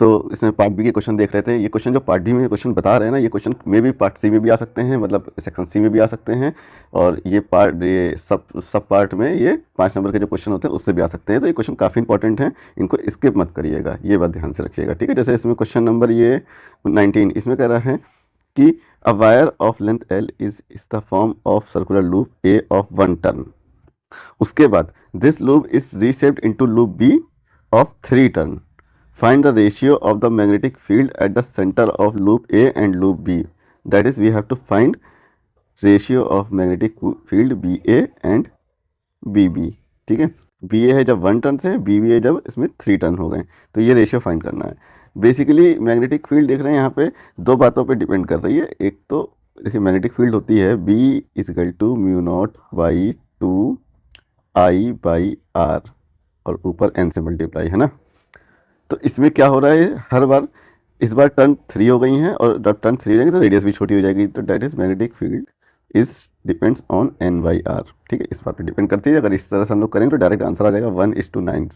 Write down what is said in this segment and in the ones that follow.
तो इसमें part B के क्वेश्चन देख रहे थे। ये क्वेश्चन जो पार्ट बी में क्वेश्चन बता रहे हैं ना, ये क्वेश्चन में भी पार्ट सी में भी आ सकते हैं, मतलब सेक्शन सी में भी आ सकते हैं, और ये सब पार्ट में ये 5 नंबर के जो क्वेश्चन होते हैं उससे भी आ सकते हैं। तो ये क्वेश्चन काफ़ी इंपॉर्टेंट है, इनको स्किप मत करिएगा, ये बात ध्यान से रखिएगा, ठीक है। जैसे इसमें क्वेश्चन नंबर ये 19 इसमें कह रहा है कि a wire of length L is the form of circular loop A of 1 turn. उसके बाद this loop is reshaped into loop B of 3 turn. Find the ratio of the magnetic field at the center of loop A and loop B. That is, we have to find ratio of magnetic field BA and BB. ठीक है, BA है जब 1 turn से, BB है जब इसमें 3 turn हो गए, तो ये रेशियो फाइंड करना है। बेसिकली मैग्नेटिक फील्ड देख रहे हैं यहाँ पे 2 बातों पे डिपेंड कर रही है। एक तो देखिए मैग्नेटिक फील्ड होती है B = μ0/2I/R और ऊपर n से मल्टीप्लाई, है ना। तो इसमें क्या हो रहा है, हर बार इस बार टर्न 3 हो गई हैं, और जब टर्न 3 हो जाएगी तो रेडियस भी छोटी हो जाएगी। तो that is magnetic field is depends on n/r। ठीक है, इस बात पे डिपेंड करती है। अगर इस तरह से हम लोग करेंगे तो डायरेक्ट आंसर आ जाएगा 1:9।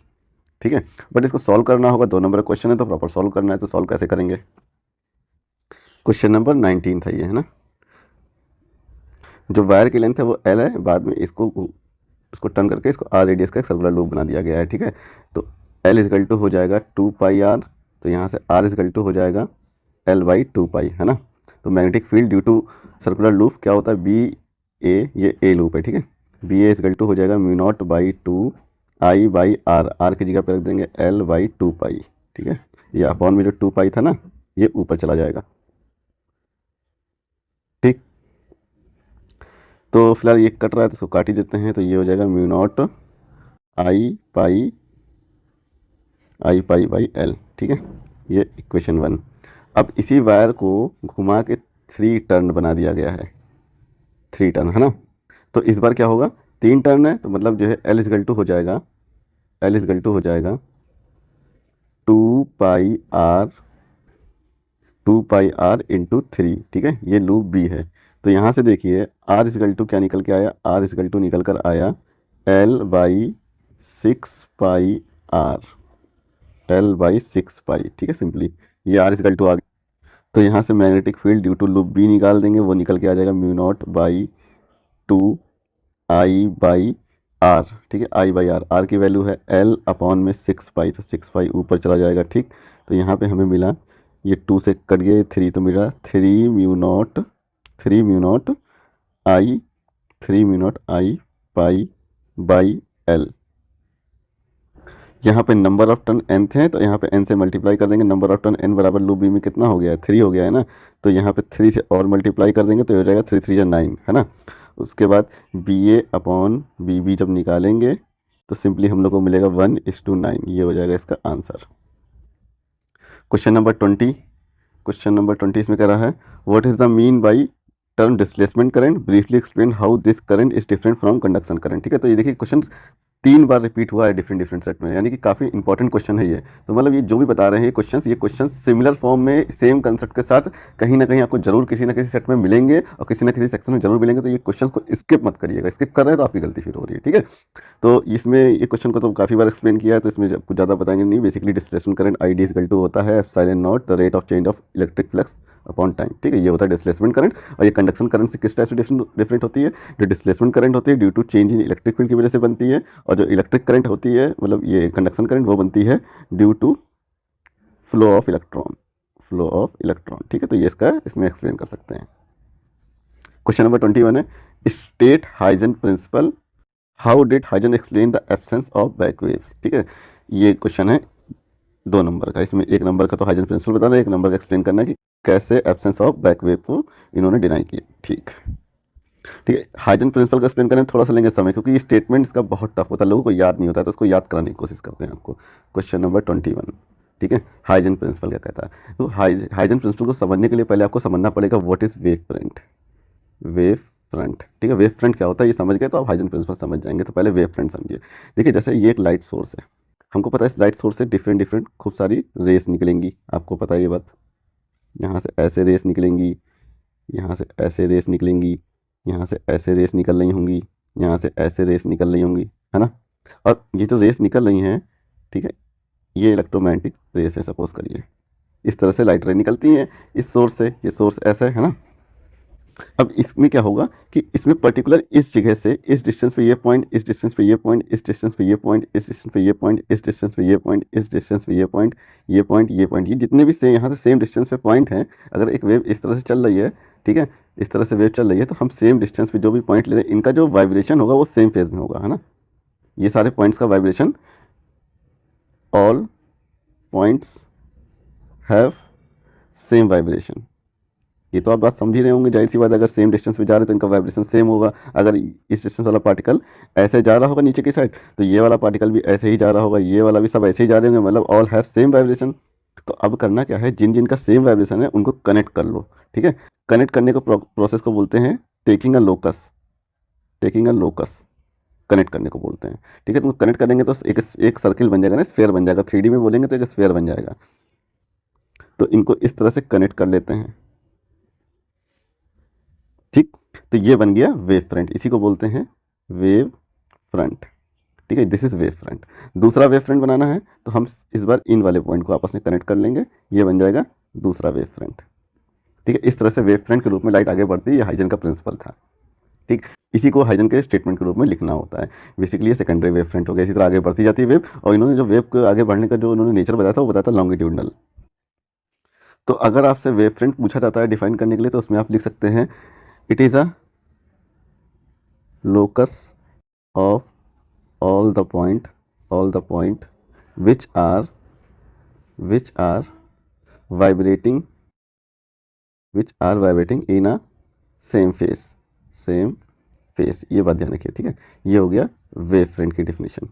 ठीक है, बट इसको सॉल्व करना होगा, 2 नंबर का क्वेश्चन है तो प्रॉपर सॉल्व करना है। तो सॉल्व कैसे करेंगे, क्वेश्चन नंबर 19 था ये, है ना। जो वायर की लेंथ है वो l है, बाद में इसको टर्न करके इसको r रेडियस का एक सर्कुलर लूप बना दिया गया है। ठीक है, तो L = हो जाएगा 2πr, तो यहाँ से R = हो जाएगा L/2π, है ना। तो magnetic field due to circular loop क्या होता है, BA, ये A लूप है, ठीक है। BA = हो जाएगा μ0/2I/R, R की जगह पर रख देंगे L/2π, ठीक है। ये अपॉन में जो 2π था ना, ये ऊपर चला जाएगा, ठीक। तो फिलहाल ये कट रहा है तो इसको काट ही देते हैं, तो ये हो जाएगा μ0I/L, ठीक है। ये इक्वेशन 1। अब इसी वायर को घुमा के 3 टर्न बना दिया गया है, 3 टर्न, है ना। तो इस बार क्या होगा, 3 टर्न है, तो मतलब जो है L = हो जाएगा 2πr इंटू 3, ठीक है। ये लूप B है, तो यहाँ से देखिए R = क्या निकल के आया, R = निकल कर आया L/6π, ठीक है। सिंपली ये R = आ गया, तो यहाँ से magnetic field due to loop B निकाल देंगे, वो निकल के आ जाएगा μ0/2I/R, ठीक है। I/R, R की वैल्यू है L/6π, तो 6π ऊपर चला जाएगा, ठीक। तो यहाँ पे हमें मिला, ये 2 से कट गए 3, तो मिला 3 μ0I/L। यहाँ पे नंबर ऑफ टर्न n थे, तो यहाँ पे n से मल्टीप्लाई कर देंगे। नंबर ऑफ टर्न n बराबर लूप B में कितना हो गया है, 3 हो गया है ना। तो यहाँ पे 3 से और मल्टीप्लाई कर देंगे, तो हो जाएगा 3 3 9, है ना। उसके बाद BA/BB जब निकालेंगे तो सिंपली हम लोग को मिलेगा 1:9, ये हो जाएगा इसका आंसर। क्वेश्चन नंबर 20 इसमें कह रहा है what is the mean by term displacement current, briefly explain how this current is different from conduction current. ठीक है, तो ये देखिए क्वेश्चन 3 बार रिपीट हुआ है डिफरेंट सेट में, यानी कि काफ़ी इंपॉर्टेंट क्वेश्चन है ये। तो मतलब ये जो भी बता रहे हैं ये क्वेश्चन सिमिलर फॉर्म में सेम कंसेप्ट के साथ कहीं ना कहीं आपको जरूर किसी ना किसी सेट में मिलेंगे और किसी ना किसी सेक्शन में जरूर मिलेंगे। तो ये क्वेश्चन को स्किप मत करिएगा, स्किप कर रहे हैं तो आपकी गलती फिर हो रही है, ठीक है। तो इसमें ये क्वेश्चन को तो काफ़ी बार एक्सप्लेन किया है, तो इसमें कुछ ज़्यादा बताएंगे नहीं। बेसिकली डिस्प्लेसमेंट करंट ID = होता है ε0 the rate of change of electric flux upon time, ठीक है। ये होता है डिस्प्लेसमेंट करंट, और ये कंडक्शन करंट से किस टाइप से डिफरेंट होती है। जो डिस्प्लेसमेंट करंट होती है due to change in electric field की वजह से बनती है, और जो इलेक्ट्रिक करंट होती है मतलब ये कंडक्शन करंट वो बनती है due to flow of electron, ठीक है। तो ये इसमें एक्सप्लेन कर सकते हैं। क्वेश्चन नंबर 21 है state Huygens principle, how did Huygens explain the absence of back waves. ठीक है, ये क्वेश्चन है 2 नंबर का। इसमें 1 नंबर का तो हाइजन प्रिंसिपल बताना है, 1 नंबर का एक्सप्लेन करना है कि कैसे एब्सेंस ऑफ बैक वेव को इन्होंने डिनाई किया। ठीक है, हाइजन प्रिंसिपल का एक्सप्लेन करने में थोड़ा सा लेंगे समय, क्योंकि ये स्टेटमेंट इसका बहुत टफ होता है, लोगों को याद नहीं होता है, तो इसको याद कराने की कोशिश करते हैं आपको। क्वेश्चन नंबर 21, ठीक है, हाइजन प्रिंसिपल क्या कहता है। तो हाइजन प्रिंसिपल को समझने के लिए पहले आपको समझना पड़ेगा व्हाट इज वेव फ्रंट। ठीक है, वेव फ्रंट क्या होता है ये समझ गए तो आप हाइजन प्रिंसिपल समझ जाएंगे। तो पहले वेव फ्रंट समझिए। देखिए जैसे ये एक लाइट सोर्स है, हमको पता है इस लाइट सोर्स से डिफरेंट खूब सारी रेस निकलेंगी, आपको पता है ये बात। यहाँ से ऐसे रेस निकलेंगी, यहाँ से ऐसे रेस निकलेंगी, यहाँ से ऐसे रेस निकल रही होंगी, यहाँ से ऐसे रेस निकल रही होंगी, है ना। और ये जो रेस निकल रही हैं, ठीक है, ये इलेक्ट्रोमैग्नेटिक रेस है सपोज करिए, इस तरह से लाइट रे निकलती हैं इस सोर्स से, ये सोर्स ऐसा है ना। अब इसमें क्या होगा कि इसमें पर्टिकुलर इस जगह से इस डिस्टेंस पे ये पॉइंट, इस डिस्टेंस पे ये पॉइंट, इस डिस्टेंस पे ये पॉइंट, इस डिस्टेंस पे ये पॉइंट, इस डिस्टेंस पे ये पॉइंट, इस डिस्टेंस पे ये पॉइंट, ये पॉइंट, ये पॉइंट, ये जितने भी से यहाँ से सेम डिस्टेंस पे पॉइंट हैं, अगर एक वेव इस तरह से चल रही है, ठीक है, इस तरह से वेव चल रही है, तो हम सेम डिस्टेंस पे जो भी पॉइंट ले रहे हैं इनका जो वाइब्रेशन होगा वो सेम फेज में होगा, है ना। ये सारे पॉइंट्स का vibration, all points have same vibration. ये तो आप बात समझ ही रहे होंगे, जाहिर सी बात, अगर सेम डिस्टेंस पे जा रहे हैं तो इनका वाइब्रेशन सेम होगा। अगर इस डिस्टेंस वाला पार्टिकल ऐसे जा रहा होगा नीचे की साइड, तो ये वाला पार्टिकल भी ऐसे ही जा रहा होगा, ये वाला भी, सब ऐसे ही जा रहे होंगे, मतलब ऑल हैव सेम वाइब्रेशन। तो अब करना क्या है, जिन जिनका सेम वाइब्रेशन है उनको कनेक्ट कर लो, ठीक है। कनेक्ट करने को प्रोसेस को बोलते हैं taking a locus, taking a locus connect करने को बोलते हैं, ठीक है। तुम कनेक्ट करेंगे तो एक सर्किल बन जाएगा ना, स्फेयर बन जाएगा, 3D में बोलेंगे तो एक स्फेयर बन जाएगा। तो इनको इस तरह से कनेक्ट कर लेते हैं, ठीक। तो ये बन गया वेव फ्रंट, इसी को बोलते हैं वेव फ्रंट, ठीक है। This is wave front. दूसरा वेव फ्रंट बनाना है तो हम इस बार इन वाले पॉइंट को आपस में कनेक्ट कर लेंगे, ये बन जाएगा दूसरा वेव फ्रंट, ठीक है। इस तरह से वेव फ्रंट के रूप में लाइट आगे बढ़ती है, ये हाइजन का प्रिंसिपल था, ठीक। इसी को हाइजन के स्टेटमेंट के रूप में लिखना होता है। बेसिकली ये सेकेंडरी वेव फ्रंट हो गया, इसी तरह आगे बढ़ती जाती है वेव। और इन्होंने जो वेव को आगे बढ़ने का जो उन्होंने नेचर बताया था वो बताया था लॉन्गिट्यूडनल। तो अगर आपसे वेव फ्रंट पूछा जाता है डिफाइन करने के लिए, तो उसमें आप लिख सकते हैं it is a locus of all the point which are vibrating in a same phase, ये बात ध्यान रखिए, ठीक है। ये हो गया वेव फ्रंट की डेफिनेशन,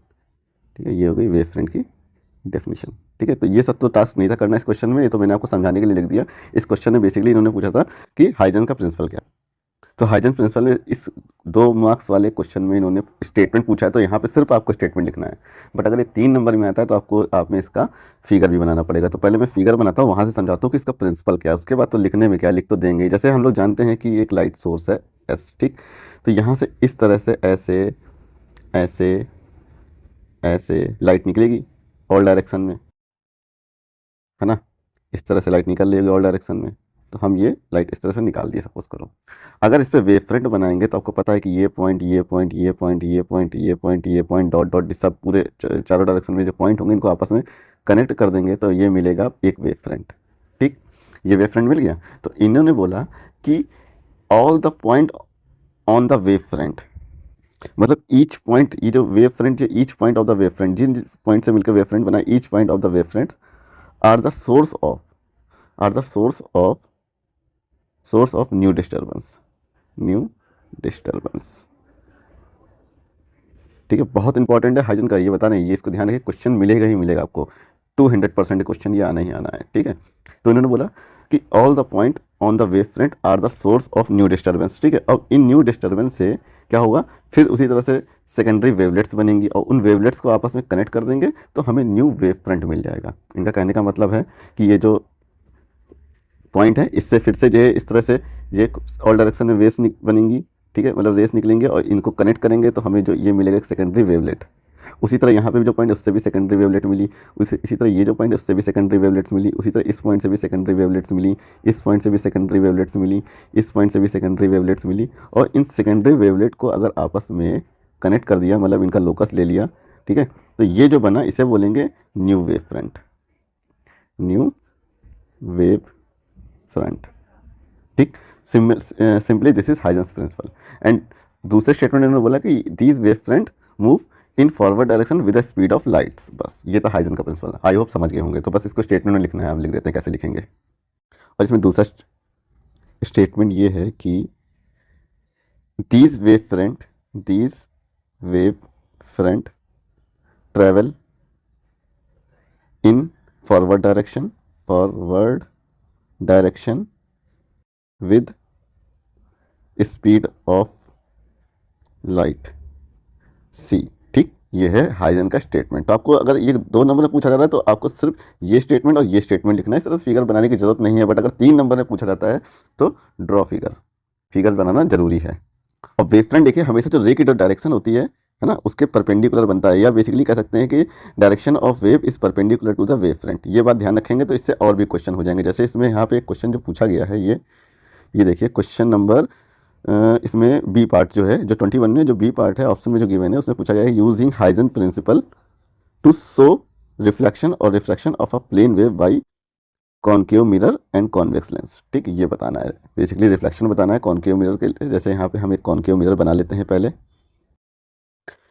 ठीक है, ये हो गई वेव फ्रंट की डेफिनेशन, ठीक है। तो ये सब तो टास्क नहीं था करना इस क्वेश्चन में, ये तो मैंने आपको समझाने के लिए लिख दिया। इस क्वेश्चन में बेसिकली इन्होंने पूछा था कि हाइजन का प्रिंसिपल क्या है। तो हाइजन प्रिंसिपल में इस 2 मार्क्स वाले क्वेश्चन में इन्होंने स्टेटमेंट पूछा है, तो यहाँ पे सिर्फ आपको स्टेटमेंट लिखना है। बट अगर ये 3 नंबर में आता है तो आप में इसका फिगर भी बनाना पड़ेगा। तो पहले मैं फिगर बनाता हूँ, वहाँ से समझाता हूँ कि इसका प्रिंसिपल क्या है, उसके बाद तो लिखने में क्या लिख तो देंगे। जैसे हम लोग जानते हैं कि एक लाइट सोर्स है एस, ठीक। तो यहाँ से इस तरह से ऐसे ऐसे ऐसे लाइट निकलेगी ऑल डायरेक्शन में, है ना। इस तरह से लाइट निकल लेगी ऑल डायरेक्शन में। तो हम ये लाइट इस तरह से निकाल दिए सपोज करो। अगर इस पर वेव फ्रंट बनाएंगे तो आपको पता है कि ये पॉइंट, ये पॉइंट, ये पॉइंट, ये पॉइंट, ये पॉइंट, ये पॉइंट, डॉट डॉट, सब पूरे चारों डायरेक्शन में जो पॉइंट होंगे इनको आपस में कनेक्ट कर देंगे तो ये मिलेगा एक वेव फ्रंट, ठीक। ये वेव फ्रंट मिल गया। तो इन्होंने बोला कि all the point on the wave front, मतलब ईच पॉइंट, ये जो वेव फ्रंट, जो each point of the wave front, जिन पॉइंट से मिलकर वेव फ्रंट बना, each point of the wave front are the source of new disturbance, ठीक है। बहुत इंपॉर्टेंट है हाइजन का, ये बता रहे हैं, ये इसको ध्यान रखिए, क्वेश्चन मिलेगा ही मिलेगा आपको, 200% क्वेश्चन ये आना ही आना है, ठीक है। तो इन्होंने बोला कि all the point on the wave front are the source of new disturbance, ठीक है। अब इन न्यू डिस्टर्बेंस से क्या होगा, फिर उसी तरह से सेकेंडरी वेवलेट्स बनेंगी और उन वेवलेट्स को आपस में कनेक्ट कर देंगे तो हमें न्यू वेव फ्रंट मिल जाएगा। इनका कहने का मतलब है कि ये जो पॉइंट है इससे फिर से जो है इस तरह से ये ऑल डायरेक्शन में वेव्स बनेंगी, ठीक है, मतलब रेस निकलेंगे और इनको कनेक्ट करेंगे तो हमें जो ये मिलेगा एक सेकेंडरी वेवलेट। उसी तरह यहाँ पे भी जो पॉइंट है उससे भी सेकेंडरी वेवलेट मिली, इसी तरह ये जो पॉइंट है उससे भी सेकेंडरी वेवलेट्स मिली, उसी तरह इस पॉइंट से भी सेकेंडरी वेवलेट्स मिली, इस पॉइंट से भी सेकेंडरी वेवलेट्स मिली, इस पॉइंट से भी सेकेंडरी वेवलेट्स मिली। और इन सेकेंडरी वेवलेट को अगर आपस में कनेक्ट कर दिया, मतलब इनका लोकस ले लिया, ठीक है, तो ये जो बना इसे बोलेंगे new wave front, new wave front, ठीक। Simply this is Huygens principle. And दूसरे स्टेटमेंट में बोला कि these wave front move in forward direction with the speed of lights. बस ये था हाइजन का प्रिंसिपल, आई होप समझ गए होंगे। तो बस इसको स्टेटमेंट में लिखना है, आप लिख देते हैं कैसे लिखेंगे। और इसमें दूसरा स्टेटमेंट ये है कि these wave front travel in forward direction with speed of light c, ठीक। ये है हाइजन का स्टेटमेंट। तो आपको अगर ये 2 नंबर में पूछा जा रहा है तो आपको सिर्फ ये स्टेटमेंट और ये स्टेटमेंट लिखना है, इस तरह से फिगर बनाने की जरूरत नहीं है। बट अगर 3 नंबर में पूछा जाता है तो ड्रॉ फिगर बनाना जरूरी है। और वेव फ्रंट देखिए, हमेशा जो रे की जो डायरेक्शन होती है है ना, उसके परपेंडिकुलर बनता है, या बेसिकली कह सकते हैं कि direction of wave is perpendicular to the wave front. ये बात ध्यान रखेंगे तो इससे और भी क्वेश्चन हो जाएंगे। जैसे इसमें यहाँ पे एक क्वेश्चन जो पूछा गया है, ये देखिए क्वेश्चन नंबर, इसमें बी पार्ट जो है, जो 21 में जो बी पार्ट है ऑप्शन में जो गिवन है, उसमें पूछा गया है using Huygens principle to show reflection और refraction of a plane wave by concave mirror and convex lens. ठीक, ये बताना है, बेसिकली रिफ्लेक्शन बताना है कॉनकेव मिरर के लिए। जैसे यहाँ पे हम एक कॉनकेव मिरर बना लेते हैं पहले।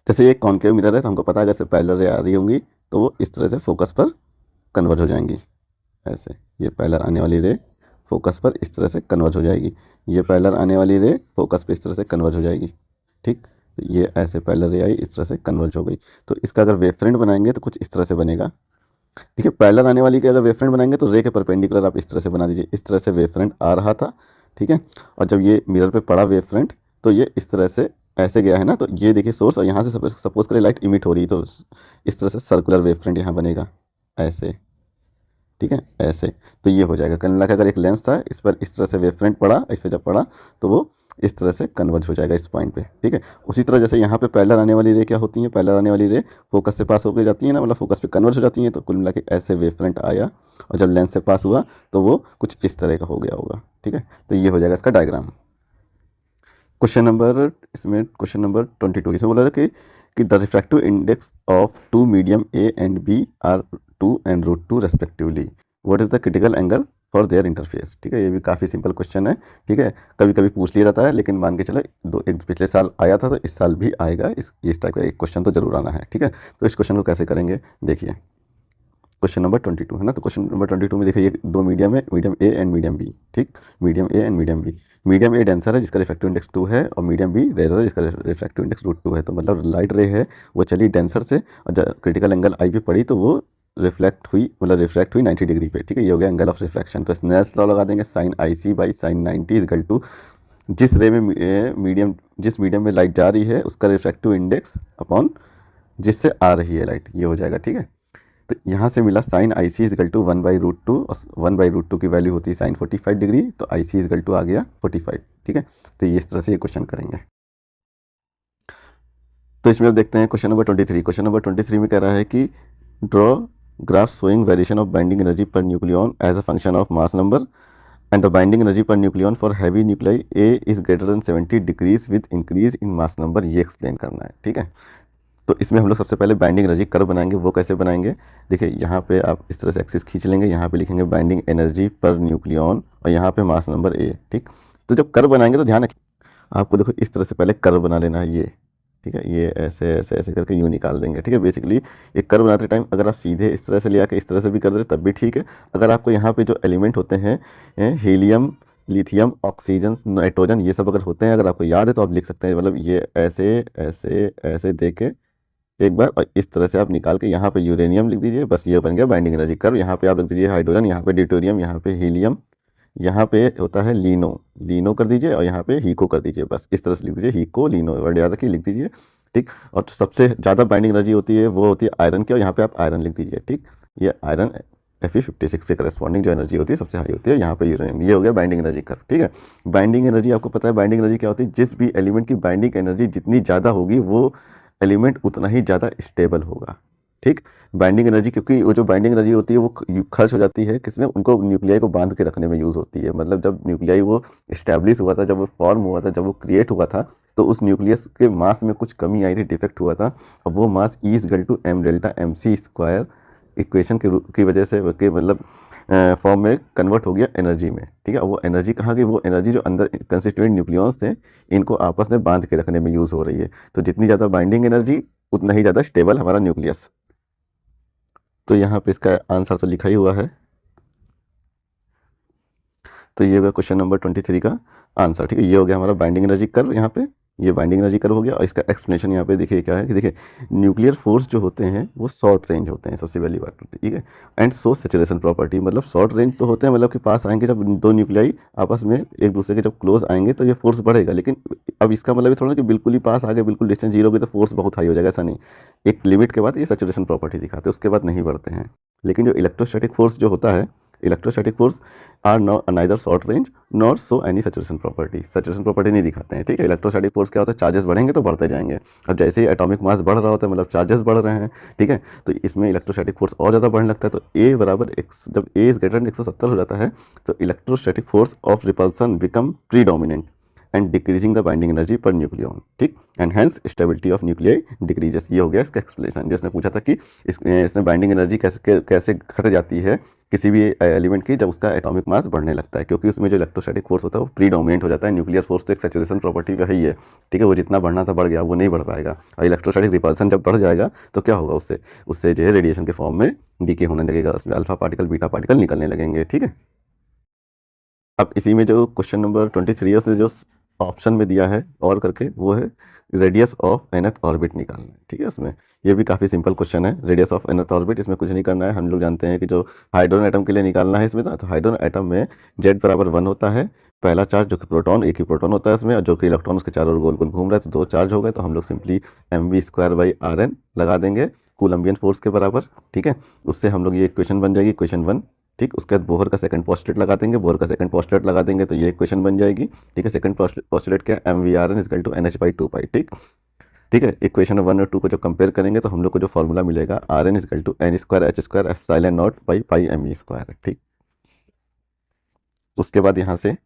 जैसे ये कॉनकेव मिरर है तो हमको पता है अगर पैरेलल रे आ रही होंगी तो वो इस तरह से फोकस पर कन्वर्ट हो जाएंगी। ऐसे ये पैरेलल आने वाली रे फोकस पर इस तरह से कन्वर्ट हो जाएगी, ये पैरेलल आने वाली रे फोकस पर इस तरह से कन्वर्ट हो जाएगी। ठीक, तो ये ऐसे पैरेलल रे आई, इस तरह से कन्वर्ट हो गई। तो इसका अगर वेव फ्रंट बनाएंगे तो कुछ इस तरह से बनेगा। ठीक है, पैरेलल आने वाली के अगर वेव फ्रंट बनाएंगे तो रे के परपेंडिकुलर आप इस तरह से बना दीजिए। इस तरह से वेव फ्रंट आ रहा था, ठीक है, और जब ये मिरर पे पड़ा वेव फ्रंट तो ये इस तरह से ऐसे गया है ना, तो ये देखिए सोर्स, और यहाँ से सपोज करें लाइट इमिट हो रही है तो इस तरह से सर्कुलर वेव फ्रंट यहाँ बनेगा ऐसे। ठीक है, ऐसे। तो ये हो जाएगा, कन का अगर एक लेंस था, इस पर इस तरह से वेव फ्रंट पड़ा, इस पर जब पड़ा तो वो इस तरह से कन्वर्ज हो जाएगा इस पॉइंट पे। ठीक है, उसी तरह जैसे यहाँ पे पैरेलल आने वाली रे क्या होती है, पैरेलल आने वाली रे फोकस से पास होकर जाती है ना, मतलब फोकस पे कन्वर्ज हो जाती है। तो कुल मिला के ऐसे वेव फ्रंट आया और जब लेंस से पास हुआ तो वो कुछ इस तरह का हो गया होगा। ठीक है, तो ये हो जाएगा इसका डायग्राम। क्वेश्चन नंबर, इसमें क्वेश्चन नंबर 22, इसमें बोला था कि the refractive index of two medium A and B are 2 and √2 respectively, what is the critical angle for their interface. ठीक है, ये भी काफ़ी सिंपल क्वेश्चन है। ठीक है, कभी कभी पूछ लिया जाता है, लेकिन मान के चले एक पिछले साल आया था तो इस साल भी आएगा, इस टाइप का एक क्वेश्चन तो जरूर आना है। ठीक है, तो इस क्वेश्चन को कैसे करेंगे देखिए, क्वेश्चन नंबर 22 है ना, तो क्वेश्चन नंबर 22 में देखिए ये दो मीडियम है, medium A and medium B. ठीक, medium A and medium B. Medium A denser है जिसका रिफ्रैक्टिव इंडेक्स 2 है, और मीडियम बी रेयर है जिसका रिफ्रैक्टिव इंडेक्स √2 है। तो मतलब लाइट रे है वो चली डेंसर से, और जब क्रिटिकल एंगल आई पे पड़ी तो वो रिफ्लेक्ट हुई, मतलब रिफ्रैक्ट हुई 90 डिग्री पे। ठीक है, ये हो गया एंगल ऑफ रिफ्रैक्शन। तो स्नेल्स लॉ लगा देंगे, sine IC by sine 90 equal to जिस रे में जिस मीडियम में लाइट जा रही है उसका रिफ्रैक्टिव इंडेक्स अपॉन जिससे आ रही है लाइट, ये हो जाएगा। ठीक है, तो यहाँ से मिला साइन IC इक्वल टू 1/√2, और 1/√2 की वैल्यू होती है साइन 45 डिग्री, तो IC इक्वल टू आ गया 45। ठीक है, तो ये इस तरह से ये क्वेश्चन करेंगे। तो इसमें अब देखते हैं क्वेश्चन नंबर 23। क्वेश्चन नंबर 23 में कह रहा है कि draw graph showing variation of binding energy per nucleon as a function of mass number and the binding energy per nucleon for heavy nuclei A is greater than 70 degrees with increase in mass number, ये explain करना है। ठीक है, तो इसमें हम लोग सबसे पहले बाइंडिंग एनर्जी कर्व बनाएंगे। वो कैसे बनाएंगे, देखिए यहाँ पे आप इस तरह से एक्सिस खींच लेंगे, यहाँ पे लिखेंगे बाइंडिंग एनर्जी पर न्यूक्लियन और यहाँ पे मास नंबर ए। ठीक, तो जब कर्व बनाएंगे तो ध्यान रखिए आपको, देखो इस तरह से पहले कर्व बना लेना है ये। ठीक है, ये ऐसे ऐसे ऐसे करके यूँ निकाल देंगे। ठीक है, बेसिकली एक कर्व बनाते टाइम अगर आप सीधे इस तरह से ले आके इस तरह से भी कर दे तब भी ठीक है। अगर आपको यहाँ पे जो एलिमेंट होते हैं हीलियम, लिथियम, ऑक्सीजन, नाइट्रोजन, ये सब अगर होते हैं, अगर आपको याद है तो आप लिख सकते हैं, मतलब ये ऐसे ऐसे ऐसे दे के एक बार, और इस तरह से आप निकाल के यहाँ पे यूरेनियम लिख दीजिए, बस ये बन गया बाइंडिंग एनर्जी कर्व। यहाँ पे आप लिख दीजिए हाइड्रोजन, यहाँ पे ड्यूटेरियम, यहाँ पे हीलियम, यहाँ पे होता है लीनो कर दीजिए, और यहाँ पे हीको कर दीजिए, बस इस तरह से लिख दीजिए, हीको लीनो, वर्ड याद रखिए, लिख दीजिए। ठीक, और सबसे ज़्यादा बाइंडिंग एनर्जी होती है वो होती है आयरन की, और यहाँ पे आप आयरन लिख दीजिए। ठीक, ये आयरन Fe56 से करस्पॉन्डिंग जो एनर्जी होती है सबसे हाई होती है, यहाँ पे यूरेनियम। ये हो गया बाइंडिंग एनर्जी कर्व। ठीक है, बाइंडिंग एनर्जी आपको पता है बाइंडिंग एनर्जी क्या होती है, जिस भी एलिमेंट की बाइंडिंग एनर्जी जितनी ज़्यादा होगी वो एलिमेंट उतना ही ज़्यादा स्टेबल होगा। ठीक, बाइंडिंग एनर्जी, क्योंकि वो जो बाइंडिंग एनर्जी होती है वो खर्च हो जाती है किसमें, उनको न्यूक्लियाई को बांध के रखने में यूज़ होती है। मतलब जब न्यूक्लियाई वो इस्टेब्लिश हुआ था, जब वो फॉर्म हुआ था, जब वो क्रिएट हुआ था, तो उस न्यूक्लियस के मास में कुछ कमी आई थी, डिफेक्ट हुआ था, और वो mass E equal to m delta mc² equation की वजह से के मतलब फॉर्म में कन्वर्ट हो गया एनर्जी में। ठीक है, वो एनर्जी कहाँ गई, वो एनर्जी जो अंदर कंस्टिट्यूएंट न्यूक्लियॉन्स थे इनको आपस में बांध के रखने में यूज़ हो रही है। तो जितनी ज़्यादा बाइंडिंग एनर्जी उतना ही ज़्यादा स्टेबल हमारा न्यूक्लियस। तो यहाँ पे इसका आंसर तो लिखा ही हुआ है, तो ये होगा क्वेश्चन नंबर 23 का आंसर। ठीक है, ये हो गया हमारा बाइंडिंग एनर्जी कर्व, यहाँ पे ये बाइंडिंग एनर्जी कर्व हो गया। और इसका एक्सप्लेनेशन यहाँ पे देखिए क्या है कि देखिए न्यूक्लियर फोर्स जो होते हैं वो शॉर्ट रेंज होते हैं, सबसे पहली बात होती है। ठीक है, एंड सो सैचुरेशन प्रॉपर्टी, मतलब शॉर्ट रेंज तो होते हैं, मतलब कि पास आएंगे जब दो न्यूक्लियाई आपस में एक दूसरे के जब क्लोज आएंगे तो ये फोर्स बढ़ेगा। लेकिन अब इसका मतलब ये थोड़ा ना कि बिल्कुल ही पास आ गए, बिल्कुल डिस्टेंस 0 हो गई तो फोर्स बहुत हाई हो जाएगा, ऐसा नहीं। एक लिमिट के बाद ये सैचुरेशन प्रॉपर्टी दिखाते हैं, उसके बाद नहीं बढ़ते हैं। लेकिन जो इलेक्ट्रोस्टैटिक फोर्स जो होता है electrostatic force are neither short range nor so any saturation property, saturation property नहीं दिखाते हैं, ठीक है। इलेक्ट्रोस्टैटिक फोर्स क्या होता है, चार्जेस बढ़ेंगे तो बढ़ते जाएंगे। अब जैसे ही एटॉमिक मास बढ़ रहा होता है मतलब चार्जेस बढ़ रहे हैं, ठीक है, तो इसमें इलेक्ट्रोस्टैटिक फोर्स और ज़्यादा बढ़ने लगता है। तो ए बराबर जब ए इज ग्रेटर देन 170 हो जाता है तो electrostatic force of repulsion become predominant and decreasing the binding energy per nucleon, ठीक, and hence stability of nuclei decreases. ये हो गया इसका एक्सप्लेनेशन। जिसने पूछा था कि इसमें बाइंडिंग एनर्जी कैसे घट जाती है किसी भी एलिमेंट की जब उसका एटॉमिक मास बढ़ने लगता है, क्योंकि उसमें जो इलेक्ट्रोस्टैटिक फोर्स होता है वो प्रीडोमिनेंट हो जाता है। न्यूक्लियर फोर्स तो एक सैचुरेशन प्रॉपर्टी का ही है, ठीक है, वो जितना बढ़ना था बढ़ गया, वो नहीं बढ़ पाएगा। और इलेक्ट्रोस्टैटिक रिपल्सन जब बढ़ जाएगा तो क्या होगा, उससे उससे जो है रेडिएशन के फॉर्म में डीके होने लगेगा, उसमें अल्फा पार्टिकल बीटा पार्टिकल निकलने लगेंगे, ठीक है। अब इसी में जो क्वेश्चन नंबर 23 है उसने जो ऑप्शन में दिया है और करके वो है रेडियस ऑफ nth ऑर्बिट निकालना है, ठीक है। उसमें ये भी काफ़ी सिंपल क्वेश्चन है, रेडियस ऑफ nth ऑर्बिट। इसमें कुछ नहीं करना है, हम लोग जानते हैं कि जो हाइड्रोजन एटम के लिए निकालना है इसमें तो हाइड्रोजन एटम में Z बराबर 1 होता है, पहला चार्ज जो कि प्रोटॉन, एक ही प्रोटॉन होता है इसमें, और जो कि इलेक्ट्रॉन उसके चारों ओर गोल गोल घूम रहा है, तो 2 चार्ज हो गए, तो हम लोग सिंपली mv² लगा देंगे कूलम्बियन फोर्स के बराबर, ठीक है। उससे हम लोग ये इक्वेशन बन जाएगी, इक्वेशन 1, ठीक। उसके बाद बोहर का सेकंड पोस्टुलेट लगा देंगे, बोहर का सेकंड पोस्टुलेट लगा देंगे तो ये इक्वेशन बन जाएगी, ठीक है। सेकंड पोस्टुलेट क्या है, mvrn इक्वल टू NH/2π, ठीक, ठीक है। इक्वेशन 1 और 2 को जब कंपेयर करेंगे तो हम लोग को जो फॉर्मूला मिलेगा Rn equal to n² h² ε0/π_me², ठीक। उसके बाद यहाँ से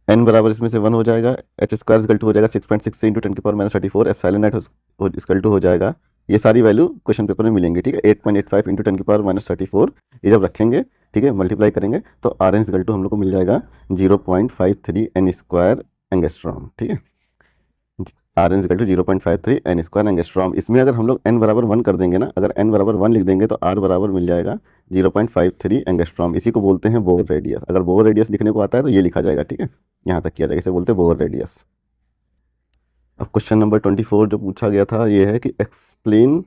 n बराबर इसमें से 1 हो जाएगा, h² इक्वल टू हो जाएगा 6.63 × 10⁻34, ε0 इक्वल टू हो जाएगा, ये सारी वैल्यू क्वेश्चन पेपर में मिलेंगी, ठीक है। 8.85 × 10⁻34 ये जब रखेंगे, ठीक है, मल्टीप्लाई करेंगे तो Rn इक्वल टू हम लोग को मिल जाएगा 0.53 n² एंगस्ट्रॉम, ठीक है। Rn equal to 0.53 n² angstrom. इसमें अगर हम लोग n बराबर 1 कर देंगे ना, अगर n बराबर 1 लिख देंगे तो R बराबर मिल जाएगा 0.53 एंगस्ट्रॉम। इसी को बोलते हैं बोर रेडियस। अगर बोर रेडियस लिखने को आता है तो ये लिखा जाएगा, ठीक है, यहाँ तक किया जाएगा, इसे बोलते हैं बोर रेडियस। अब क्वेश्चन नंबर 24 जो पूछा गया था ये है कि explain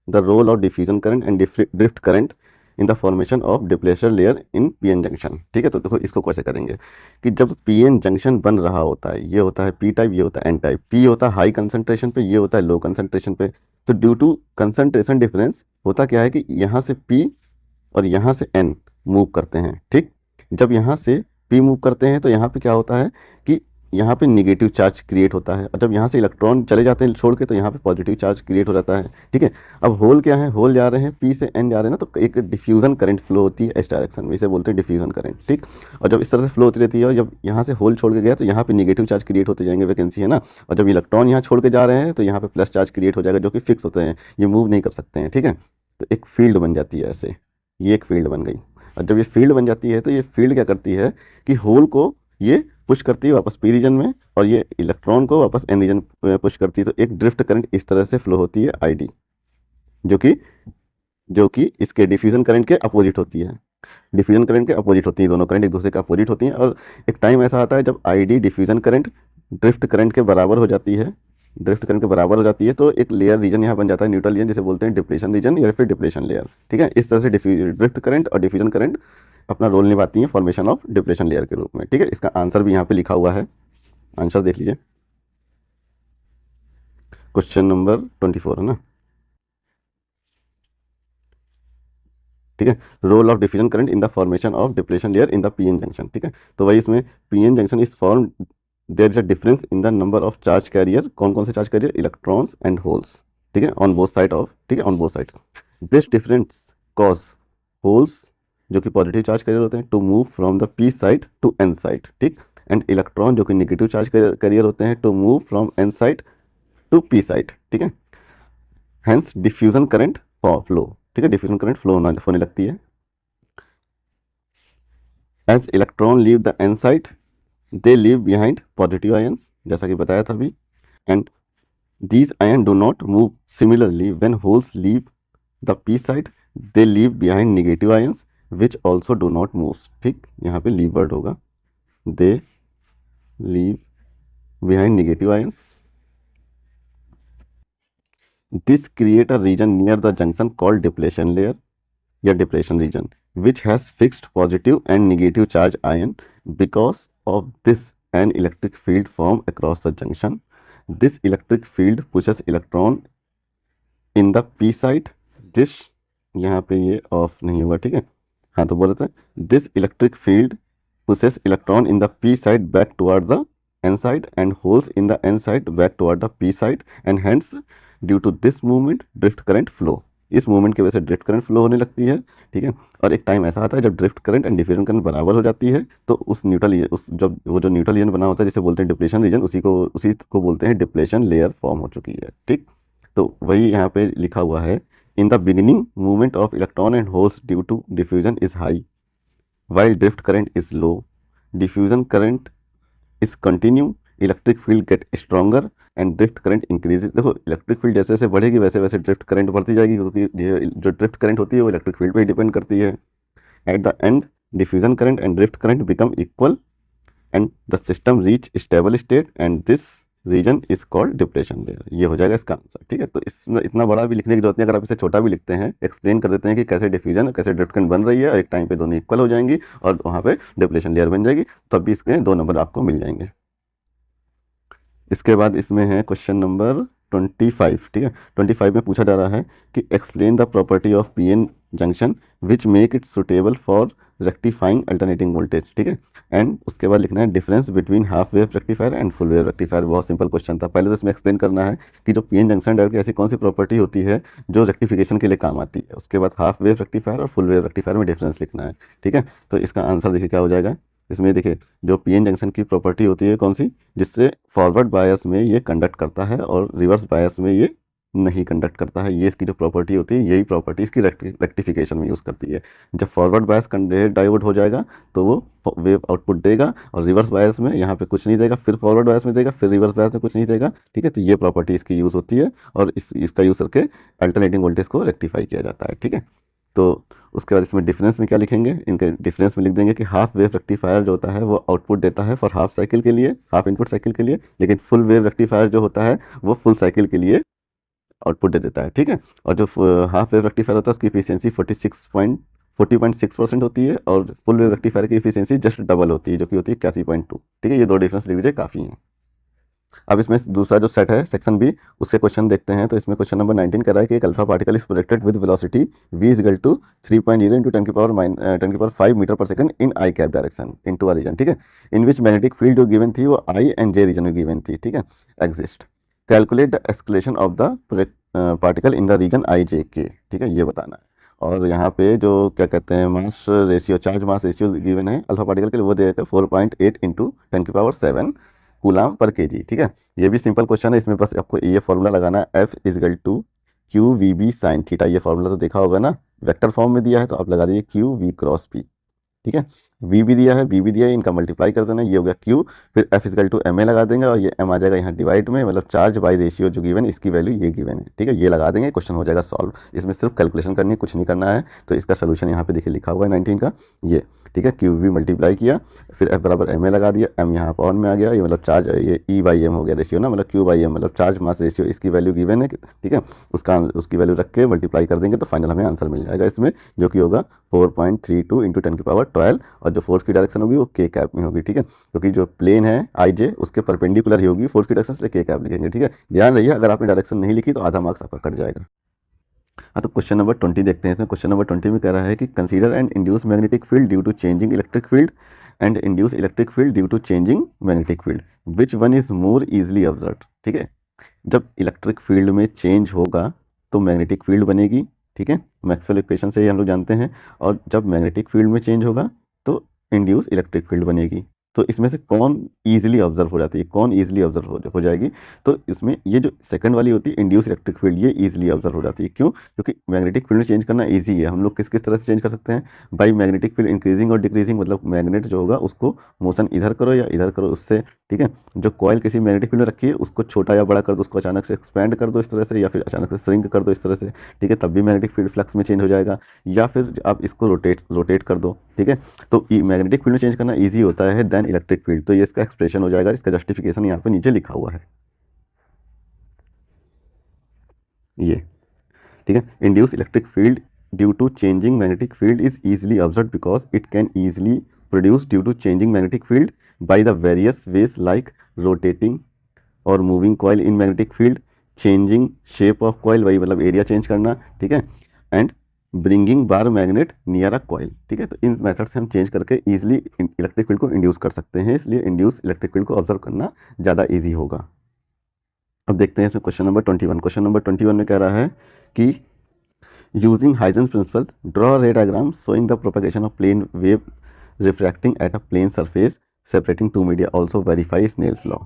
the role of diffusion current and drift current in the formation of depletion layer in PN junction, ठीक है। तो देखो इसको कैसे करेंगे कि जब पीएन जंक्शन बन रहा होता है, ये होता है पी टाइप, ये होता है एन टाइप, पी होता है हाई कंसंट्रेशन पे, ये होता है लो कंसंट्रेशन पे। तो ड्यू टू कंसंट्रेशन डिफरेंस होता क्या है कि यहाँ से पी और यहाँ से एन मूव करते हैं, ठीक। जब यहाँ से पी मूव करते हैं तो यहाँ पे क्या होता है कि यहाँ पे निगेटिव चार्ज क्रिएट होता है, और जब यहाँ से इलेक्ट्रॉन चले जाते हैं छोड़ के तो यहाँ पे पॉजिटिव चार्ज क्रिएट हो जाता है, ठीक है। अब होल क्या है, होल जा रहे हैं पी से एन जा रहे हैं ना, तो एक डिफ्यूजन करंट फ्लो होती है इस डायरेक्शन में, इसे बोलते हैं डिफ्यूजन करंट, ठीक। और जब इस तरह से फ्लो होती रहती है और जब यहाँ से होल छोड़ के गया तो यहाँ पे निगेटिव चार्ज क्रिएट होते जाएंगे, वैकेंसी है ना। और जब इलेक्ट्रॉन यहाँ छोड़ के जा रहे हैं तो यहाँ पे प्लस चार्ज क्रिएट हो जाएगा, जो कि फिक्स होते हैं, ये मूव नहीं कर सकते हैं, ठीक है। तो एक फील्ड बन जाती है ऐसे, ये एक फील्ड बन गई। और जब ये फील्ड बन जाती है तो ये फील्ड क्या करती है कि होल को ये पुश करती है वापस पी रीजन में, और ये इलेक्ट्रॉन को वापस एन रीजन पुश करती है। तो एक ड्रिफ्ट करंट इस तरह से फ्लो होती है आईडी, जो कि इसके डिफ्यूजन करंट के अपोजिट होती है। डिफ्यूजन करंट के अपोजिट होती है, दोनों करंट एक दूसरे के अपोजिट होती हैं। और एक टाइम ऐसा आता है जब ID diffusion current drift current के बराबर हो जाती है, ड्रिफ्ट करंट के बराबर हो जाती है, तो एक लेयर रीजन यहाँ बन जाता है, न्यूट्रल रीजन, जिसे बोलते हैं डिप्लेशन रीजन या फिर डिप्लेशन लेयर, ठीक है। इस तरह से ड्रिफ्ट करंट और डिफ्यूजन करंट अपना रोल निभाती हैं फॉर्मेशन ऑफ डिप्रेशन लेयर के रूप में, ठीक है। इसका आंसर भी यहाँ पे लिखा हुआ है, आंसर देख लीजिए, क्वेश्चन नंबर 24 है ना, ठीक है। Role of diffusion current in the formation of depletion layer in the PN junction, ठीक है। तो वही इसमें PN junction is form there is a difference in the number of charge carrier, कौन कौन से charge carrier, electrons and holes, ठीक है, ऑन बोथ साइड ऑफ, ठीक है, on both side. This difference cause holes जो कि पॉजिटिव चार्ज कैरियर होते हैं to move from the P side to N side, ठीक, एंड इलेक्ट्रॉन जो कि नेगेटिव चार्ज कैरियर होते हैं to move from N side to P side, ठीक है। हेंस डिफ्यूजन करंट फ्लो, ठीक है, डिफ्यूजन करंट फ्लो होने लगती है। As electron leave the N side they leave behind positive ions, जैसा कि बताया था अभी, and these ions do not move similarly when holes leave the p side, they leave behind negative ions which also do not move, ठीक, यहाँ पे leave word होगा, they leave behind negative ions. This create a region near the junction called depletion layer या depletion region which has fixed positive and negative charge ion. Because of this an electric field form across the junction. This electric field pushes electron in the p side. This यहाँ पे ये of नहीं होगा, ठीक है, हाँ तो बोल रहे थे this electric field pushes electron in the p side back toward the n side and holes in the n side back toward the p side and hence due to this movement drift current flow। इस movement की वजह से drift current flow होने लगती है, ठीक है। और एक टाइम ऐसा आता है जब drift current and diffusion current बराबर हो जाती है, तो उस न्यूट्रल उस जब वो जो न्यूट्रल रीजन बना होता है जिसे बोलते हैं डिप्लेशन रीजन, उसी को बोलते हैं डिप्लेशन लेयर फॉर्म हो चुकी है, ठीक। तो वही यहाँ पे लिखा हुआ है in the beginning movement of electron and holes due to diffusion is high while drift current is low, diffusion current is continue, electric field get stronger and drift current increases। देखो इलेक्ट्रिक फील्ड जैसे जैसे बढ़ेगी वैसे वैसे drift current बढ़ती जाएगी, क्योंकि ये जो ड्रिफ्ट करंट होती है वो इलेक्ट्रिक फील्ड पे ही डिपेंड करती है। At the end diffusion current and drift current become equal and the system reach stable state and this region is called depression layer. ये हो जाएगा इसका आंसर, ठीक है। तो इसमें इतना बड़ा भी लिखने की जरूरत नहीं, अगर आप इसे छोटा भी लिखते हैं, एक्सप्लेन कर देते हैं कि कैसे डिफ्यूजन कैसे ड्रिफ्ट करंट बन रही है, और एक टाइम पे दोनों इक्वल हो जाएंगी और वहाँ पे डिप्रेशन लेयर बन जाएगी, तब भी इसके 2 नंबर आपको मिल जाएंगे। इसके बाद इसमें है क्वेश्चन नंबर 25, ठीक है। 25 में पूछा जा रहा है कि explain the property of PN junction which make it suitable for rectifying alternating voltage, ठीक है। एंड उसके बाद लिखना है difference between half wave rectifier and full wave rectifier. बहुत सिंपल क्वेश्चन था। पहले तो इसमें एक्सप्लेन करना है कि जो पीएन जंक्शन डायोड की ऐसी कौन सी प्रॉपर्टी होती है जो रेक्टिफिकेशन के लिए काम आती है। उसके बाद हाफ वेव रेक्टिफायर और फुल वेव रेक्टिफायर में डिफरेंस लिखना है, ठीक है। तो इसका आंसर देखिए क्या हो जाएगा। इसमें देखिए जो पीएन जंक्शन की प्रॉपर्टी होती है कौन सी, जिससे फॉरवर्ड बायस में ये कंडक्ट करता है और रिवर्स बायस में ये नहीं कंडक्ट करता है। ये इसकी जो प्रॉपर्टी होती है, यही प्रॉपर्टी इसकी रेक्टिफिकेशन में यूज़ करती है। जब फॉरवर्ड बायस डायोड हो जाएगा तो वो वेव आउटपुट देगा, और रिवर्स बायस में यहाँ पे कुछ नहीं देगा, फिर फॉरवर्ड बायस में देगा, फिर रिवर्स बायस में कुछ नहीं देगा, ठीक है। तो ये प्रॉपर्टी इसकी यूज़ होती है और इसका यूज़ करके अल्टरनेटिंग वोल्टेज को रेक्टिफाई किया जाता है, ठीक है। तो उसके बाद इसमें डिफरेंस में क्या लिखेंगे, इनके डिफरेंस में लिख देंगे कि हाफ वेव रेक्टिफायर जो होता है वो आउटपुट देता है फॉर हाफ साइकिल के लिए, हाफ इनपुट साइकिल के लिए, लेकिन फुल वेव रेक्टिफायर जो होता है वो फुल साइकिल के लिए आउटपुट दे देता है, ठीक है। और जो हाफ वेव रेक्टिफायर होता है उसकी इफिशियंसी 40.6% होती है, और फुल वेव रेक्टिफायर की इफिशियंसी जस्ट डबल होती है जो कि होती है 81.2, ठीक है। ये 2 डिफरेंस लिख दीजिए, काफ़ी हैं। अब इसमें दूसरा जो सेट है सेक्शन बी, उसके क्वेश्चन देखते हैं। तो इसमें क्वेश्चन नंबर 19 कह रहा है कि एक alpha particle is projected with velocity v is equal to 3.0 into 10 की power 5 metre per second in i cap direction into a region, ठीक है, इन विच मैग्नेटिक फील्ड जो गिवन थी वो आई एंड जे रीजन में given थी, ठीक है, exist. Calculate the acceleration of the particle in the region i j k, ठीक है, ये बताना है। और यहाँ पे जो क्या कहते हैं mass ratio, charge mass ratio given है अल्फा पार्टिकल के लिए, वो देगा 4.8 इंटू 10 की पावर 7 कूलाम पर केजी, ठीक है। ये भी सिंपल क्वेश्चन है। इसमें बस आपको ये फॉर्मूला लगाना है, F is equal to Q V B sine theta. ये फॉर्मूला तो देखा होगा ना, वेक्टर फॉर्म में दिया है तो आप लगा दीजिए क्यू वी क्रॉस पी, ठीक है। वी भी दिया है, बी भी दिया है, इनका मल्टीप्लाई कर देना, ये हो गया क्यू, फिर F equal to M A लगा देंगे, और ये एम आ जाएगा यहाँ डिवाइड में, मतलब चार्ज बाई रेशियो जो गिवन है इसकी वैल्यू ये गिवन है, ठीक है। ये लगा देंगे, क्वेश्चन हो जाएगा सॉल्व। इसमें सिर्फ कैलकुलेशन करनी है, कुछ नहीं करना है। तो इसका सोल्यूशन यहाँ पे देखिए लिखा हुआ है 19 का, ये ठीक है। क्यू वी मल्टीप्लाई किया, फिर एफ बराबर एम ए लगा दिया, एम यहाँ पर ऑन में आ गया, ये मतलब चार्ज, ये ई बाई एम हो गया रेशियो ना, मतलब क्यू बाई एम मतलब चार्ज मास रेशियो, इसकी वैल्यू गिवन है, ठीक है। उसकी वैल्यू रख के मल्टीप्लाई कर देंगे तो फाइनल हमें आंसर मिल जाएगा इसमें, जो कि होगा 4.32 इंटू 10 की पावर 12, और जो फोर्स की डायरेक्शन होगी वो के कैप में होगी, ठीक है, क्योंकि जो प्लेन है आई जे उसके परपेंडिकुलर ही होगी फोर्स की डायरेक्शन, से के कैप लिखेंगे, ठीक है। ध्यान रहिए अगर आपने डायरेक्शन नहीं लिखी तो आधा मार्क्स आपका कट जाएगा। हाँ, तो क्वेश्चन नंबर 20 देखते हैं। इसमें क्वेश्चन नंबर 20 में कह रहा है कि consider and induce magnetic field due to changing electric field and induce electric field due to changing magnetic field, which one is more easily observe, ठीक है। जब इलेक्ट्रिक फील्ड में चेंज होगा तो मैग्नेटिक फील्ड बनेगी, ठीक है, मैक्सवेल इक्वेशन से ही हम लोग जानते हैं। और जब मैग्नेटिक फील्ड में चेंज होगा तो इंड्यूस इलेक्ट्रिक फील्ड बनेगी। तो इसमें से कौन ईजिली ऑब्जर्व हो जाती है, कौन ईजिली ऑब्जर्व हो जाएगी, तो इसमें ये जो सेकंड वाली होती है इंड्यूस इलेक्ट्रिक फील्ड, ये ईजिली ऑब्जर्व हो जाती है। क्यों? क्योंकि मैग्नेटिक फील्ड में चेंज करना ईजी है। हम लोग किस किस तरह से चेंज कर सकते हैं, बाई मैग्नेटिक फील्ड इंक्रीजिंग और डिक्रीजिंग, मतलब मैग्नेट जो होगा उसको मोशन इधर करो या इधर करो उससे, ठीक है। जो कॉइल किसी मैग्नेटिक फील्ड में रखी है उसको छोटा या बड़ा कर दो, उसको अचानक से एक्सपैंड कर दो इस तरह से, या फिर अचानक से श्रिंक कर दो इस तरह से, ठीक है, तब भी मैग्नेटिक फील्ड फ्लक्स में चेंज हो जाएगा। या फिर आप इसको रोटेट कर दो, ठीक है। तो मैग्नेटिक फील्ड में चेंज करना ईजी होता है देन इलेक्ट्रिक फील्ड। तो ये इसका एक्सप्रेशन हो जाएगा, इसका जस्टिफिकेशन यहाँ पे नीचे लिखा हुआ है, ये ठीक है। Induce electric field due to changing magnetic field is easily observe because it can easily produce due to changing magnetic field by the various ways like rotating और moving coil in magnetic field, changing shape of coil, वही मतलब area change करना, ठीक है, and bringing bar magnet near a coil. ठीक है, तो इन मेथड से हम चेंज करके ईजिली इलेक्ट्रिक फील्ड को इंड्यूस कर सकते हैं, इसलिए इंड्यूस इलेक्ट्रिक फील्ड को ऑब्जर्व करना ज़्यादा ईजी होगा। अब देखते हैं इसमें क्वेश्चन नंबर 21। क्वेश्चन नंबर 21 में कह रहा है कि using Huygens principle draw ray diagram showing the propagation of plane wave refracting at a plane surface separating two media, also verify Snell's law.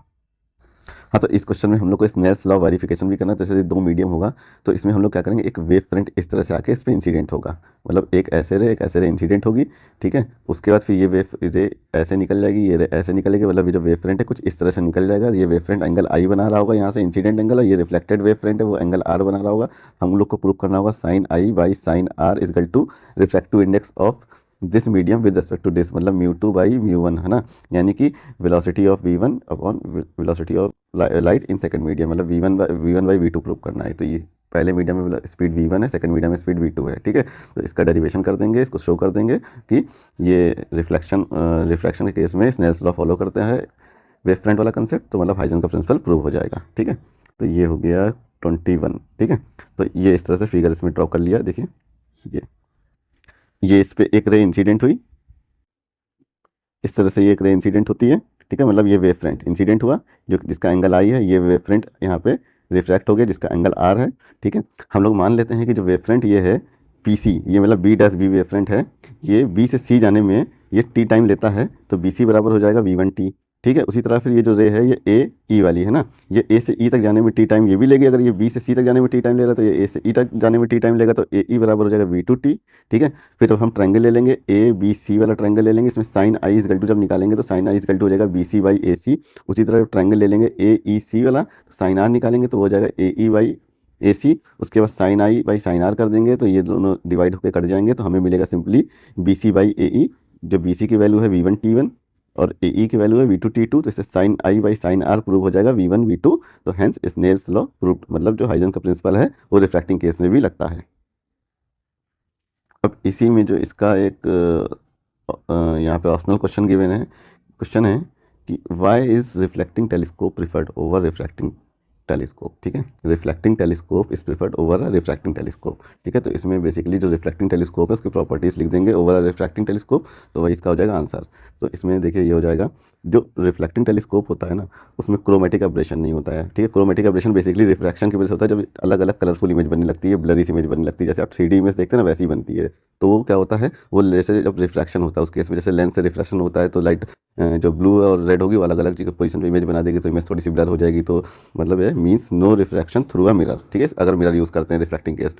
हाँ, तो इस क्वेश्चन में हम लोग को स्नेल्स लॉ वेरिफिकेशन भी करना है। जैसे दो मीडियम होगा तो इसमें हम लोग क्या करेंगे, एक वेव फ्रंट इस तरह से आके इस पर इंसिडेंट होगा, मतलब एक ऐसे रे इंसिडेंट होगी। ठीक है, उसके बाद फिर ये वेव रे ऐसे निकल जाएगी, ये रे ऐसे निकलेगी, मतलब ये जो वेव फ्रंट है कुछ इस तरह से निकल जाएगा। ये वेव फ्रंट एंगल आई बना रहा होगा यहाँ से इंसिडेंट एंगल, और ये रिफ्लेक्टेड वेव फ्रंट है वो एंगल आर बना रहा होगा। हम लोग को प्रूव करना होगा sine I by sine R is equal to refractive index of this medium with respect to this, मतलब μ2 बाई μ1, है ना, यानी कि velocity of v1 upon velocity of light in second medium, मतलब v1 बाई v2 प्रूव करना है। तो ये पहले मीडियम में स्पीड v1 है, सेकंड मीडियम में स्पीड v2 है। ठीक है, तो इसका डेरिवेशन कर देंगे, इसको शो कर देंगे कि ये रिफ्लेक्शन के केस में स्नेल्स लॉ फॉलो करते हैं वेव फ्रंट वाला कंसेप्ट, तो मतलब हाइजेंस का प्रिंसिपल प्रूव हो जाएगा। ठीक है, तो ये हो गया 21। ठीक है, तो ये इस तरह से फिगर इसमें ड्रॉ कर लिया। देखिए ये इस पर एक रे इंसिडेंट हुई, इस तरह से ये एक रे इंसिडेंट होती है। ठीक है, मतलब ये वेव फ्रंट इंसिडेंट हुआ जो जिसका एंगल आई है, ये वेव फ्रंट यहाँ पे रिफ्रैक्ट हो गया जिसका एंगल आर है। ठीक है, हम लोग मान लेते हैं कि जो वेव फ्रंट ये है पी सी, ये मतलब B dash B wave front है, ये बी से सी जाने में ये टी टाइम लेता है, तो बी सी बराबर हो जाएगा v1t। ठीक है, उसी तरह फिर ये जो रे है ये ए ई वाली है ना, ये ए से ई तक जाने में टी टाइम ये भी लेगी। अगर ये बी से सी तक जाने में टी टाइम ले रहा है तो ये ए से ई तक जाने में टी टाइम लेगा, तो ए ई बराबर हो जाएगा v2t। ठीक है, फिर जब हम ट्रायंगल ले लेंगे ए बी सी वाला ट्रायंगल ले लेंगे, इसमें साइन आई इज टू जब निकालेंगे तो साइन आई इज टू हो जाएगा बी सी बाई ए सी। उसी तरह ट्रायंगल ले लेंगे ए ई सी वाला, तो साइन आर निकालेंगे तो हो जाएगा ए ई बाई ए सी। उसके बाद sine I by sine R कर देंगे तो ये दोनों डिवाइड होकर कट जाएंगे, तो हमें मिलेगा सिंपली बी सी बाई ए ई। जो बी सी की वैल्यू है v1t1 और ए ई की वैल्यू है v2t2, तो इससे sine I by sine R prove हो जाएगा v1 v2। तो हेंस स्नेल्स लॉ प्रूव, मतलब जो हाइजेंस का प्रिंसिपल है वो रिफ्रैक्टिंग केस में भी लगता है। अब इसी में जो इसका एक यहाँ पे ऑप्शनल क्वेश्चन गिवन है, क्वेश्चन है कि why is reflecting telescope preferred over refracting telescope. ठीक है, reflecting telescope is preferred over a refracting telescope. ठीक है, तो इसमें बेसिकली जो रिफ्लेक्टिंग टेलीस्कोप है उसकी प्रॉपर्टीज लिख देंगे ओवर अ रिफ्रैक्टिंग टेलीस्कोप, तो वही इसका हो जाएगा आंसर। तो इसमें देखिए ये हो जाएगा, जो रिफ्लेक्टिंग टेलीस्कोप होता है ना उसमें क्रोमेटिक एब्रेशन नहीं होता है। ठीक है, क्रोमेटिक एब्रेशन बेसिकली रिफ्रैक्शन की वजह से होता है, जब अलग अलग कलरफुल इमेज बनने लगती है, ब्लरी इमेज बनने लगती है, जैसे आप 3D इमेज देखते हैं ना वैसी बनती है। तो वो क्या होता है, वो जैसे जब रिफ्रैक्शन होता है उस केस में जैसे लेंस से रिफ्रैक्शन होता है तो लाइट जो ब्लू और रेड होगी वो अलग अलग पोजीशन पे इमेज बना देगी, तो इमेज थोड़ी सी ब्लर हो जाएगी। तो मतलब ये means no refraction through a mirror. ठीक है, अगर मिरर यूज़ करते हैं रिफ्लेक्टिंग केस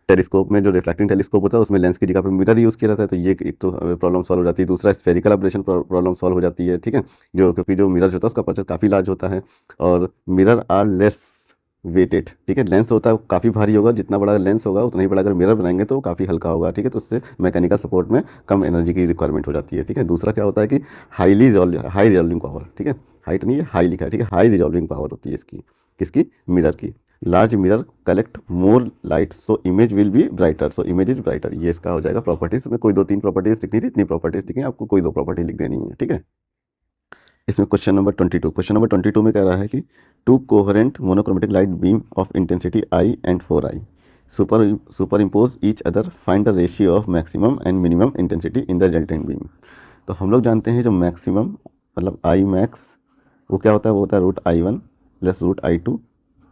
टेलीस्कोप में, जो रिफ्लेक्टिंग टेलीस्कोप होता है उसमें लेंस की जगह पर मिरर यूज़ किया जाता है, तो ये एक तो प्रॉब्लम सॉल्व हो जाती है। दूसरा स्फेरिकल एब्रेशन प्रॉब्लम सॉल्व हो जाती है। ठीक है, जो क्योंकि जो मिरर होता है उसका अपर्चर काफ़ी लार्ज होता है और मिरर आर लेस वेटेड। ठीक है, लेंस होता है वो काफ़ी भारी होगा, जितना बड़ा लेंस होगा उतना ही बड़ा अगर मिरर बनाएंगे तो वो काफ़ी हल्का होगा। ठीक है, तो उससे मैकेनिकल सपोर्ट में कम एनर्जी की रिक्वायरमेंट हो जाती है। ठीक है, दूसरा क्या होता है कि हाई रिजॉल्विंग पावर। ठीक है, हाइट नहीं है, हाई लिखा है। ठीक है, हाई रिजॉल्विंग पावर होती है इसकी, किसकी, मिरर की। Large mirror collect more light so image will be brighter, so image is brighter. ये इसका हो जाएगा प्रॉपर्टीज में, कोई 2-3 प्रॉपर्टीज लिखनी थी, इतनी प्रॉपर्टीज लिखी, आपको कोई 2 प्रॉपर्टी लिख देनी है। ठीक है, इसमें क्वेश्चन नंबर 22 में कह रहा है कि to coherent monochromatic light beam of intensity I and 4i super impose each other, find the ratio of maximum and minimum intensity in the resultant beam. तो हम लोग जानते हैं जो मैक्सिमम मतलब आई मैक्स वो क्या होता है, वो होता है √I1 प्लस √I2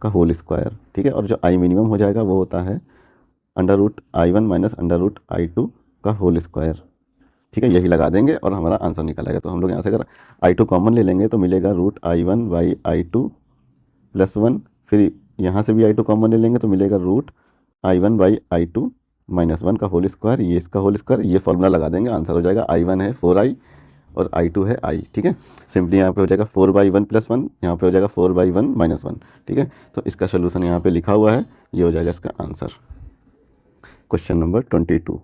का होल स्क्वायर। ठीक है, और जो आई मिनिमम हो जाएगा वो होता है √I1 माइनस √I2 का होल स्क्वायर। ठीक है, यही लगा देंगे और हमारा आंसर निकल आएगा। तो हम लोग यहाँ से अगर I2 कॉमन ले लेंगे तो मिलेगा √I1 बाई I2 प्लस 1, फिर यहाँ से भी I2 कॉमन ले लेंगे तो मिलेगा √I1 बाई I2 माइनस 1 का होल स्क्वायर, ये इसका होल स्क्वायर, ये फॉर्मूला लगा देंगे, आंसर हो जाएगा I1 है 4i और I2 है i। ठीक है, सिंपली यहाँ पे हो जाएगा 4/1 + 1, यहाँ पे हो जाएगा 4/1 - 1। ठीक है, तो इसका सोल्यूशन यहाँ पे लिखा हुआ है, ये हो जाएगा इसका आंसर, क्वेश्चन नंबर 22।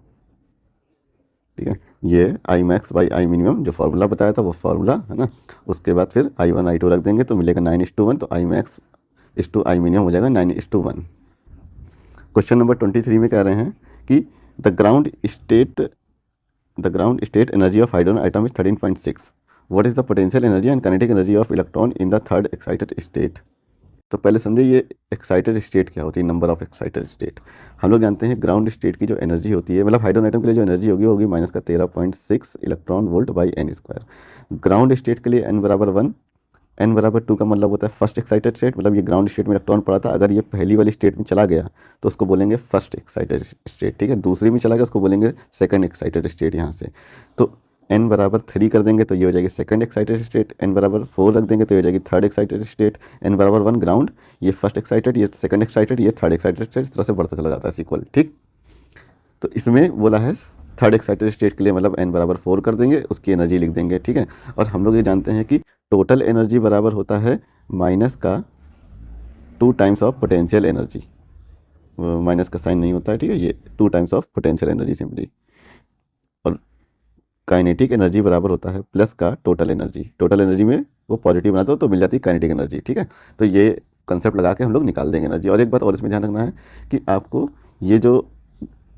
ठीक है, ये I max by I minimum जो फार्मूला बताया था वो फार्मूला है ना, उसके बाद फिर I1 I2 रख देंगे तो मिलेगा 9:1, तो आई मैक्स इस टू आई मिनिमम हो जाएगा 9:1। क्वेश्चन नंबर 23 में कह रहे हैं कि the ground state energy of hydrogen atom is 13.6। What is the potential energy and kinetic energy of electron in the third excited state. तो पहले समझे ये एक्साइटेड स्टेट क्या होती है, नंबर ऑफ एक्साइटेड स्टेट। हम लोग जानते हैं ग्राउंड स्टेट की जो एनर्जी होती है, मतलब हाइड्रोजन एटम के लिए जो एनर्जी होगी होगी माइनस का 13.6 electron volt by N square. Ground state के लिए एन बराबर 1, एन बराबर 2 का मतलब होता है फर्स्ट एक्साइटेड स्टेट, मतलब ये ग्राउंड स्टेट में इलेक्ट्रॉन पड़ा था, अगर ये पहली वाली स्टेट में चला गया तो उसको बोलेंगे फर्स्ट एक्साइटेड स्टेट, ठीक है। दूसरी में चला गया उसको बोलेंगे सेकंड एक्साइटेड स्टेट यहाँ से। तो n बराबर 3 कर देंगे तो ये हो जाएगी सेकंड एक्साइटेड स्टेट, n बराबर 4 रख देंगे तो ये हो जाएगी थर्ड एक्साइटेड स्टेट, n बराबर 1 ग्राउंड, ये फर्स्ट एक्साइटेड, ये सेकंड एक्साइटेड, ये थर्ड एक्साइटेड स्टेट, इस तरह से बढ़ता चला जाता है सीक्वल, ठीक। तो इसमें बोला है थर्ड एक्साइटेड स्टेट के लिए मतलब n बराबर 4 कर देंगे, उसकी एनर्जी लिख देंगे, ठीक है। और हम लोग ये जानते हैं कि टोटल एनर्जी बराबर होता है माइनस का 2 times of potential energy, minus का साइन नहीं होता है, ठीक है, ये 2 times of potential energy simply. और काइनेटिक एनर्जी बराबर होता है प्लस का टोटल एनर्जी, टोटल एनर्जी में वो पॉजिटिव बनाते हो तो मिल जाती है काइनेटिक एनर्जी, ठीक है। तो ये कंसेप्ट लगा के हम लोग निकाल देंगे एनर्जी। और एक बात और इसमें ध्यान रखना है कि आपको ये जो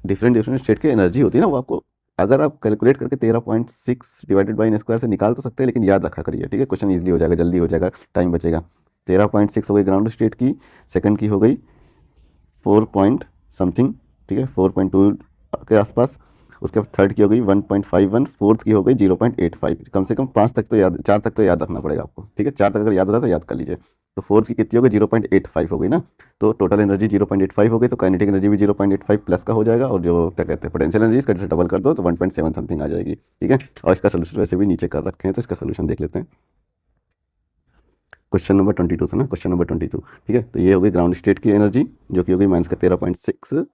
डिफरेंट स्टेट की एनर्जी होती है ना, वो आपको अगर आप कैलकुलेट करके 13.6 डिवाइडेड बाई एन स्क्वायर से निकाल तो सकते हैं, लेकिन याद रखा करिए, ठीक है, क्वेश्चन ईजिली हो जाएगा, जल्दी हो जाएगा, टाइम बचेगा। 13.6 हो गई ग्राउंड स्टेट की, सेकंड की हो गई 4 पॉइंट समथिंग, ठीक है, 4.2 के आसपास, उसके बाद थर्ड की हो गई 1.51, फोर्थ की हो गई 0.85। कम से कम 5 तक तो याद, 4 तक तो याद रखना पड़ेगा आपको, ठीक है, 4 तक अगर याद हो रहा है तो याद कर लीजिए। तो फोर्थ की कितनी हो गई 0.85 हो गई ना, तो टोटल एनर्जी 0.85 हो गई, तो काइनेटिक एनर्जी भी 0.85 प्लस का हो जाएगा, और जो क्या कहते हैं पोटेंशियल एनर्जी इसका डबल कर दो तो 1.7 समथिंग आ जाएगी, ठीक है। और इसका सोल्यूशन वैसे भी नीचे कर रखे हैं, तो इसका सोल्यूशन देख लेते हैं। क्वेश्चन नंबर 22 था ना, क्वेश्चन नंबर 22, ठीक है। तो ये हो गई ग्राउंड स्टेट की एनर्जी जो कि हो गई माइनस का 13.6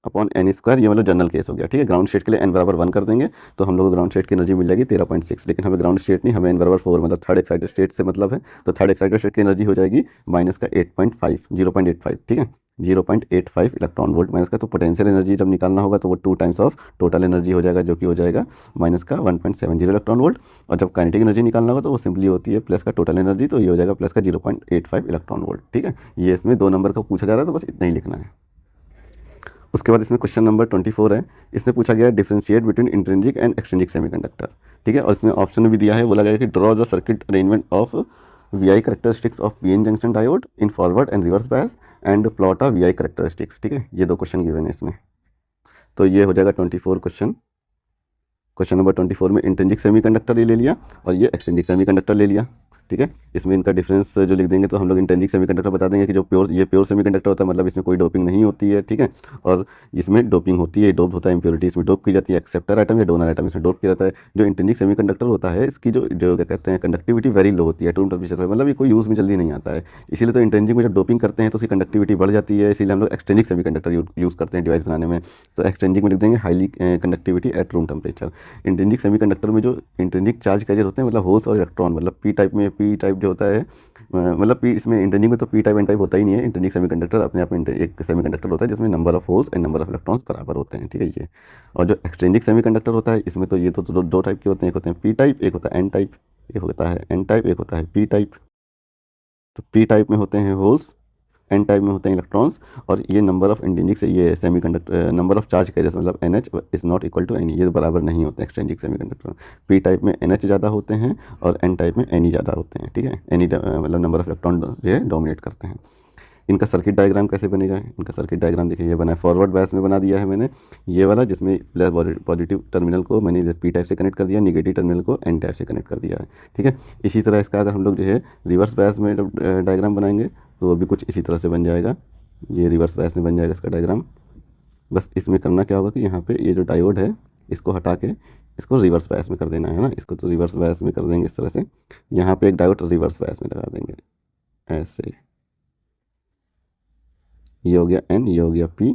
अपॉन एन स्क्वायर, ये मतलब जनरल केस हो गया, ठीक है। ग्राउंड स्टेट के लिए एन बराबर 1 कर देंगे तो हम लोग को ग्राउंड स्टेट की एनर्जी मिल जाएगी 13.6, लेकिन हमें ग्राउंड स्टेट नहीं, हमें एन बराबर 4 मतलब थर्ड एक्साइटेड स्टेट से मतलब है, तो थर्ड एक्साइटेड स्टेट की एनर्जी हो जाएगी माइनस का 8.5, 0.85, ठीक है, 0.85 इलेक्ट्रॉन वोल्ट माइनस का। तो पोटेंशियल एनर्जी जब निकालना होगा तो वो 2 टाइम्स ऑफ टोटल एनर्जी हो जाएगा, जो कि हो जाएगा माइनस का 1.70 इलेक्ट्रॉन वोल्ट। और जब काइनेटिक एनर्जी निकालना होगा तो वो सिंपली होती है प्लस का टोटल एनर्जी, तो ये हो जाएगा प्लस का 0.85 इलेक्ट्रॉन वोल्ट, ठीक है। ये इसमें 2 नंबर का पूछा जा रहा है, तो बस इतना ही लिखना है। उसके बाद इसमें क्वेश्चन नंबर 24 है, इसमें पूछा गया है differentiate between intrinsic and extrinsic semiconductor, ठीक है। और इसमें ऑप्शन भी दिया है, बोला गया कि draw the circuit arrangement of V characteristics of PN junction diode in forward and reverse bias and plot of V characteristics, ठीक है। ये 2 क्वेश्चन गिवन है इसमें, तो ये हो जाएगा 24 क्वेश्चन। क्वेश्चन नंबर 24 में इंट्रिंसिक सेमीकंडक्टर ले लिया और ये एक्सट्रिंसिक सेमीकंडक्टर ले लिया, ठीक है। इसमें इनका डिफरेंस जो लिख देंगे तो हम लोग इंट्रिंसिक सेमीकंडक्टर बता देंगे कि जो प्योर सेमीकंडक्टर होता है, मतलब इसमें कोई डोपिंग नहीं होती है, ठीक है। और इसमें डोपिंग होती है, डोप होता है, इंप्योरिटी इसमें डोप की जाती है, एक्सेप्टर आइटम या डोनर आइटम इसमें डोप किया जाता है। जो इंट्रिंसिक सेमीकंडक्टर होता है इसकी जो क्या कहते हैं कंडक्टिविटी वेरी लो होती है, रूम टेम्परेचर पर, मतलब ये कोई यूज़ में जल्दी नहीं आता है, इसीलिए तो इंट्रिंसिक में जब डोपिंग करते हैं तो उसकी कंडक्टिविटी बढ़ जाती है, इसीलिए हम लोग एक्सट्रिंसिक सेमीकंडक्टर यूज़ करते हैं डिवाइस बनाने में। तो एक्सट्रिंसिक में लिख देंगे highly conductivity at room temperature. Intrinsic semiconductor में जो इंट्रिंसिक चार्ज कैरियर होते हैं, मतलब होल्स और इलेक्ट्रॉन, मतलब पी टाइप में, पी टाइप जो होता है, मतलब पी इसमें इंट्रिंसिक में तो पी टाइप एन टाइप होता ही नहीं है। इंट्रिंसिक सेमीकंडक्टर अपने आप में एक सेमीकंडक्टर होता है जिसमें number of holes and number of electrons बराबर होते हैं, ठीक है ये। और जो एक्सट्रिंसिक सेमीकंडक्टर होता है इसमें तो ये तो 2 टाइप के होते हैं, एक होते हैं पी टाइप, एक होता है एन टाइप, एक होता है एन टाइप, एक होता है पी टाइप। तो पी टाइप में होते हैं होल्स, एन टाइप में होते हैं इलेक्ट्रॉन्स, और ये नंबर ऑफ इंट्रिंसिक से ये semiconductor number of charge carriers मतलब NH is not equal to N, ये बराबर नहीं होते एक्सट्रिंसिक सेमीकंडक्टर। पी टाइप में NH ज़्यादा होते हैं और एन टाइप में Ni ज़्यादा होते हैं, ठीक है। Ni मतलब नंबर ऑफ इलेक्ट्रॉन जो है डोमिनेट करते हैं। इनका सर्किट डायग्राम कैसे बनेगा, इनका सर्किट डायग्राम देखिए ये बना है, फॉरवर्ड बायस में बना दिया है मैंने ये वाला, जिसमें प्लस पॉजिटिव टर्मिनल को मैंने पी टाइप से कनेक्ट कर दिया, निगेटिव टर्मिनल को एन टाइप से कनेक्ट कर दिया है, ठीक है। इसी तरह इसका अगर हम लोग जो है रिवर्स बायस में डायग्राम बनाएंगे तो वो भी कुछ इसी तरह से बन जाएगा, ये रिवर्स बायस में बन जाएगा इसका डायग्राम। बस इसमें करना क्या होगा कि यहाँ पे ये जो डायोड है इसको हटा के इसको रिवर्स बायस में कर देना है ना, इसको तो रिवर्स बायस में कर देंगे इस तरह से, यहाँ पे एक डायोड रिवर्स बायस में लगा देंगे ऐसे, ये हो गया N, ये हो गया P,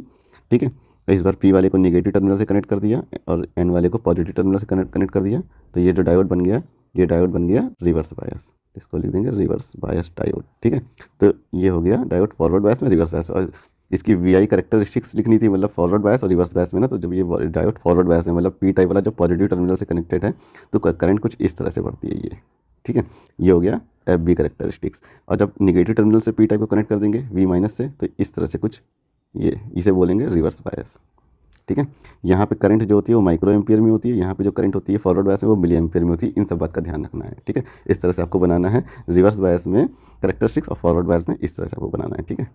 ठीक है। तो इस बार P वाले को नेगेटिव टर्मिनल से कनेक्ट कर दिया और N वाले को पॉजिटिव टर्मिनल से कनेक्ट कर दिया, तो ये जो डायोड बन गया, ये डायोड बन गया रिवर्स बायस, इसको लिख देंगे रिवर्स बायस डायोड, ठीक है। तो ये हो गया डायोड फॉरवर्ड बायस में, रिवर्स बायस। और इसकी VI कैरेक्टरिस्टिक्स लिखनी थी, मतलब फॉरवर्ड बायस और रिवर्स बायस में ना, तो जब ये डायोड फॉरवर्ड बायस में मतलब P टाइप वाला जो पॉजिटिव टर्मिनल से कनेक्टेड है तो करंट कुछ इस तरह से बढ़ती है ये, ठीक है। ये हो गया FB कैरेक्टरिस्टिक्स। और जब निगेटिव टर्मिनल से P टाइप को कनेक्ट कर देंगे V माइनस से, तो इस तरह से कुछ ये इसे बोलेंगे रिवर्स बायस, ठीक है। यहाँ पे करंट जो होती है वो माइक्रो एम्पियर में होती है, यहाँ पे जो करंट होती है फॉरवर्ड बायस में वो मिली एम्पियर में होती है। इन सब बात का ध्यान रखना है, ठीक है। इस तरह से आपको बनाना है रिवर्स बायस में कैरेक्टरिस्टिक्स और फॉरवर्ड बायस में इस तरह से आपको बनाना है, ठीक है।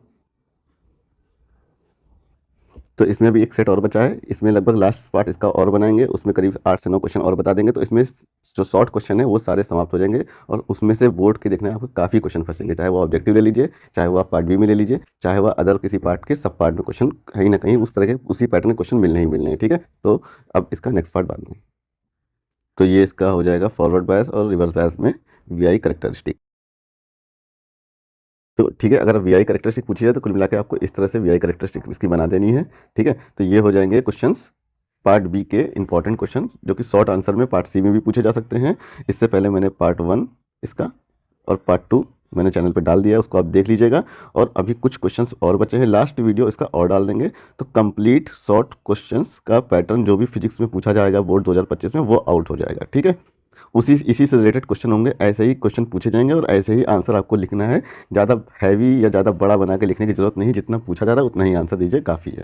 तो इसमें भी एक सेट और बचा है, इसमें लगभग लास्ट पार्ट इसका और बनाएंगे, उसमें करीब 8 से 9 क्वेश्चन और बता देंगे। तो इसमें जो शॉर्ट क्वेश्चन है वो सारे समाप्त हो जाएंगे और उसमें से बोर्ड के देखने आपको काफ़ी क्वेश्चन फंसेंगे, चाहे वो ऑब्जेक्टिव ले लीजिए, चाहे वो आप पार्ट बी में ले लीजिए, चाहे वह अदर किसी पार्ट के सब पार्ट में क्वेश्चन कहीं ना कहीं उस तरह के उसी पैटर्न के क्वेश्चन मिलने ही मिलने हैं, ठीक है। तो अब इसका नेक्स्ट पार्ट बाद में, तो ये इसका हो जाएगा फॉरवर्ड बायस और रिवर्स बायस में वीआई कैरेक्टरिस्टिक। तो ठीक है, अगर वीआई कैरेक्टरिस्टिक पूछी जाए तो कुल मिला के आपको इस तरह से वीआई कैरेक्टरिस्टिक इसकी बना देनी है, ठीक है। तो ये हो जाएंगे क्वेश्चंस पार्ट बी के इंपॉर्टेंट क्वेश्चन, जो कि शॉर्ट आंसर में पार्ट सी में भी पूछे जा सकते हैं। इससे पहले मैंने पार्ट 1 इसका और पार्ट 2 मैंने चैनल पे डाल दिया है, उसको आप देख लीजिएगा। और अभी कुछ क्वेश्चंस और बचे हैं, लास्ट वीडियो इसका और डाल देंगे, तो कंप्लीट शॉर्ट क्वेश्चंस का पैटर्न जो भी फिजिक्स में पूछा जाएगा बोर्ड 2025 में वो आउट हो जाएगा, ठीक है। इसी से रिलेटेड क्वेश्चन होंगे, ऐसे ही क्वेश्चन पूछे जाएंगे और ऐसे ही आंसर आपको लिखना है। ज़्यादा हैवी या ज़्यादा बड़ा बना के लिखने की जरूरत नहीं, जितना पूछा जा रहा है उतना ही आंसर दीजिए, काफ़ी है।